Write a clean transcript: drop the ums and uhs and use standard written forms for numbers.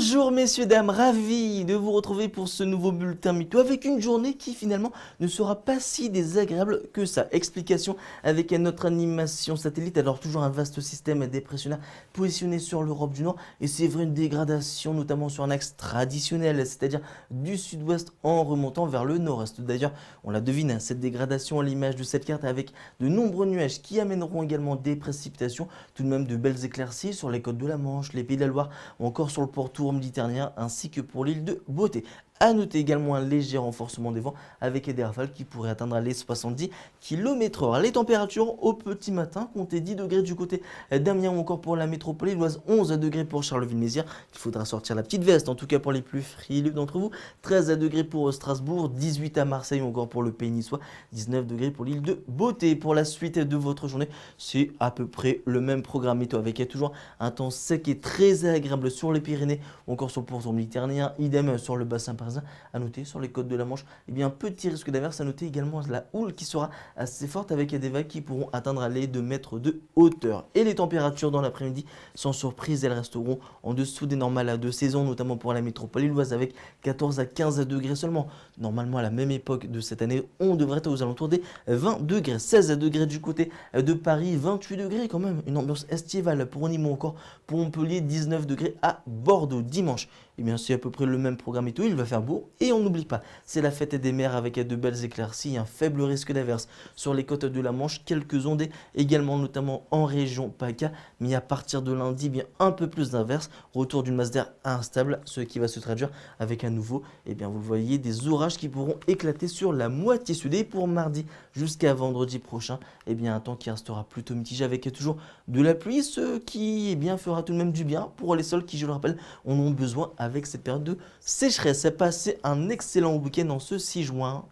Bonjour messieurs, dames, ravi de vous retrouver pour ce nouveau bulletin mytho avec une journée qui finalement ne sera pas si désagréable que ça. Explication avec notre animation satellite, alors toujours un vaste système dépressionnaire positionné sur l'Europe du Nord et c'est vrai une dégradation notamment sur un axe traditionnel, c'est-à-dire du sud-ouest en remontant vers le nord-est. D'ailleurs, on la devine, cette dégradation à l'image de cette carte avec de nombreux nuages qui amèneront également des précipitations, tout de même de belles éclaircies sur les côtes de la Manche, les Pays de la Loire ou encore sur le pourtour méditerranéen ainsi que pour l'île de Beauté. A noter également un léger renforcement des vents avec des rafales qui pourraient atteindre les 70 km/h. Les températures au petit matin comptaient 10 degrés du côté d'Amiens ou encore pour la métropole lilloise, 11 degrés pour Charleville-Mézières. Il faudra sortir la petite veste en tout cas pour les plus frileux d'entre vous. 13 degrés pour Strasbourg, 18 à Marseille ou encore pour le Pays niçois, 19 degrés pour l'île de Beauté. Pour la suite de votre journée, c'est à peu près le même programme météo avec toujours un temps sec et très agréable sur les Pyrénées ou encore sur le pourtour méditerranéen, idem sur le bassin parisien. À noter sur les côtes de la Manche, un petit risque d'averse. À noter également la houle qui sera assez forte avec des vagues qui pourront atteindre les 2 mètres de hauteur. Et les températures dans l'après-midi, sans surprise, elles resteront en dessous des normales de saison, notamment pour la métropole lilloise avec 14 à 15 degrés seulement. Normalement, à la même époque de cette année, on devrait être aux alentours des 20 degrés. 16 degrés du côté de Paris, 28 degrés quand même. Une ambiance estivale pour Nîmes ou encore pour Montpellier, 19 degrés à Bordeaux. Dimanche, c'est à peu près le même programme et tout. Il va faire beau et on n'oublie pas, c'est la fête des mers avec de belles éclaircies, un faible risque d'averse sur les côtes de la Manche, quelques ondées également notamment en région PACA, mais à partir de lundi, un peu plus d'inverse, retour d'une masse d'air instable, ce qui va se traduire avec à nouveau, vous le voyez, des orages qui pourront éclater sur la moitié sud. Et pour mardi jusqu'à vendredi prochain, un temps qui restera plutôt mitigé avec toujours de la pluie, ce qui fera tout de même du bien pour les sols qui, je le rappelle, en ont besoin avec cette période de sécheresse. Passez un excellent week-end en ce 6 juin.